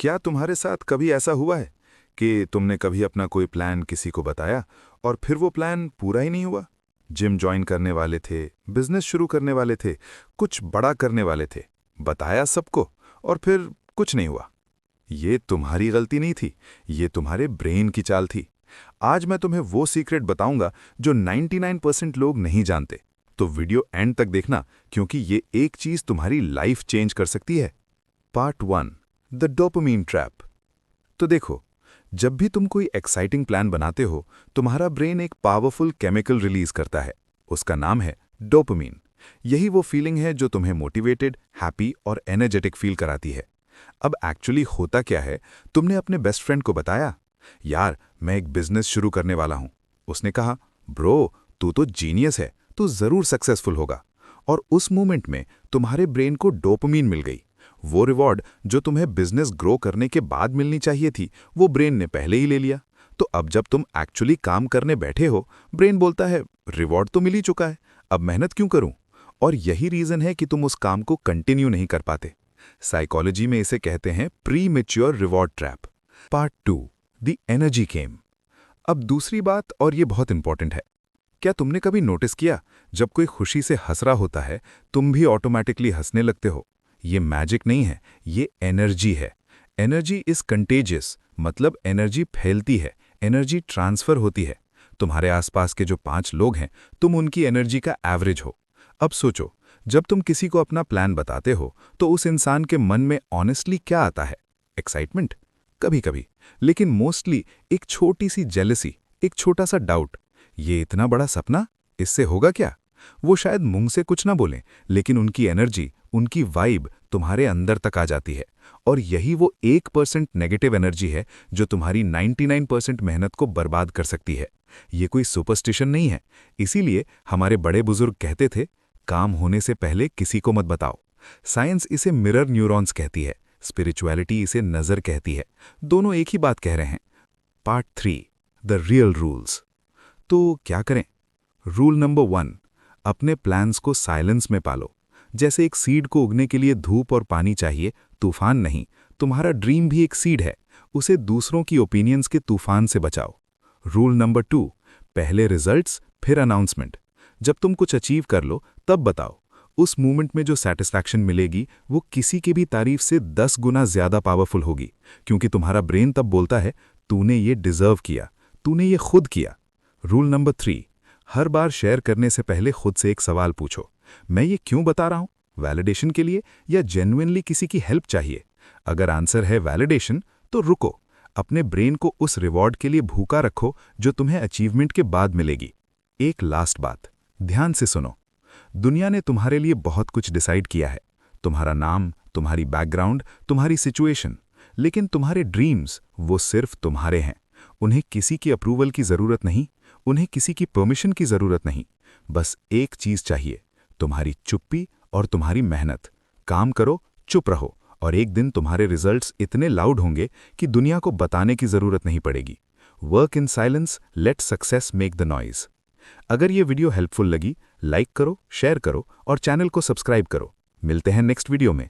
क्या तुम्हारे साथ कभी ऐसा हुआ है कि तुमने कभी अपना कोई प्लान किसी को बताया और फिर वो प्लान पूरा ही नहीं हुआ? जिम ज्वाइन करने वाले थे, बिजनेस शुरू करने वाले थे, कुछ बड़ा करने वाले थे, बताया सबको और फिर कुछ नहीं हुआ। ये तुम्हारी गलती नहीं थी, ये तुम्हारे ब्रेन की चाल थी। आज मैं तुम्हें वो सीक्रेट बताऊंगा जो 99% लोग नहीं जानते। तो वीडियो एंड तक देखना, क्योंकि ये एक चीज तुम्हारी लाइफ चेंज कर सकती है। Part 1, the dopamine trap. तो देखो, जब भी तुम कोई एक्साइटिंग प्लान बनाते हो, तुम्हारा ब्रेन एक पावरफुल केमिकल रिलीज करता है। उसका नाम है डोपामाइन। यही वो फीलिंग है जो तुम्हें मोटिवेटेड, हैप्पी और एनर्जेटिक फील कराती है। अब एक्चुअली होता क्या है, तुमने अपने बेस्ट फ्रेंड को बताया, यार मैं एक बिजनेस शुरू करने वाला हूं। उसने कहा, ब्रो तू तो जीनियस है, तू जरूर सक्सेसफुल होगा। और उस मोमेंट में तुम्हारे ब्रेन को डोपामाइन मिल गई। वो रिवॉर्ड जो तुम्हें बिजनेस ग्रो करने के बाद मिलनी चाहिए थी, वो ब्रेन ने पहले ही ले लिया। तो अब जब तुम एक्चुअली काम करने बैठे हो, ब्रेन बोलता है रिवॉर्ड तो मिल ही चुका है, अब मेहनत क्यों करूं? और यही रीजन है कि तुम उस काम को कंटिन्यू नहीं कर पाते। साइकोलॉजी में इसे कहते हैं pre mature reward trap. Part 2, the energy game. अब दूसरी बात, और ये बहुत इंपॉर्टेंट है, क्या तुमने कभी नोटिस किया जब कोई खुशी से हंस रहा होता है, तुम भी ऑटोमेटिकली हंसने लगते हो? ये मैजिक नहीं है, ये एनर्जी है। एनर्जी इज कंटेजियस, मतलब एनर्जी फैलती है, एनर्जी ट्रांसफर होती है। तुम्हारे आसपास के जो 5 लोग हैं, तुम उनकी एनर्जी का एवरेज हो। अब सोचो, जब तुम किसी को अपना प्लान बताते हो, तो उस इंसान के मन में ऑनेस्टली क्या आता है? एक्साइटमेंट? कभी कभी, लेकिन मोस्टली एक छोटी सी जेलसी, एक छोटा सा डाउट, ये इतना बड़ा सपना, इससे होगा क्या? वो शायद मुंह से कुछ ना बोलें, लेकिन उनकी एनर्जी, उनकी वाइब तुम्हारे अंदर तक आ जाती है। और यही वो 1% नेगेटिव एनर्जी है जो तुम्हारी 99% मेहनत को बर्बाद कर सकती है। ये कोई सुपरस्टिशन नहीं है। इसीलिए हमारे बड़े बुजुर्ग कहते थे, काम होने से पहले किसी को मत बताओ। साइंस इसे मिरर न्यूरॉन्स कहती है, स्पिरिचुअलिटी इसे नजर कहती है। दोनों एक ही बात कह रहे हैं। Part 3, the real rules. तो क्या करें? रूल नंबर 1, अपने प्लान्स को साइलेंस में पालो। जैसे एक सीड को उगने के लिए धूप और पानी चाहिए, तूफान नहीं। तुम्हारा ड्रीम भी एक सीड है, उसे दूसरों की ओपिनियंस के तूफान से बचाओ। रूल नंबर 2, पहले रिजल्ट्स फिर अनाउंसमेंट। जब तुम कुछ अचीव कर लो तब बताओ। उस मोमेंट में जो सेटिस्फैक्शन मिलेगी, वो किसी की भी तारीफ से 10 गुना ज्यादा पावरफुल होगी, क्योंकि तुम्हारा ब्रेन तब बोलता है तूने ये डिजर्व किया, तूने ये खुद किया। रूल नंबर 3, हर बार शेयर करने से पहले खुद से एक सवाल पूछो, मैं ये क्यों बता रहा हूं? वैलिडेशन के लिए या जेन्युइनली किसी की हेल्प चाहिए? अगर आंसर है वैलिडेशन, तो रुको, अपने ब्रेन को उस रिवॉर्ड के लिए भूखा रखो जो तुम्हें अचीवमेंट के बाद मिलेगी। एक लास्ट बात, ध्यान से सुनो। दुनिया ने तुम्हारे लिए बहुत कुछ डिसाइड किया है, तुम्हारा नाम, तुम्हारी बैकग्राउंड, तुम्हारी सिचुएशन, लेकिन तुम्हारे ड्रीम्स वो सिर्फ तुम्हारे हैं। उन्हें किसी की अप्रूवल की जरूरत नहीं, उन्हें किसी की परमिशन की जरूरत नहीं। बस एक चीज चाहिए, तुम्हारी चुप्पी और तुम्हारी मेहनत। काम करो, चुप रहो, और एक दिन तुम्हारे रिजल्ट्स इतने लाउड होंगे कि दुनिया को बताने की जरूरत नहीं पड़ेगी। Work in silence, let success make the noise. अगर ये वीडियो हेल्पफुल लगी, लाइक करो, शेयर करो और चैनल को सब्सक्राइब करो। मिलते हैं नेक्स्ट वीडियो में।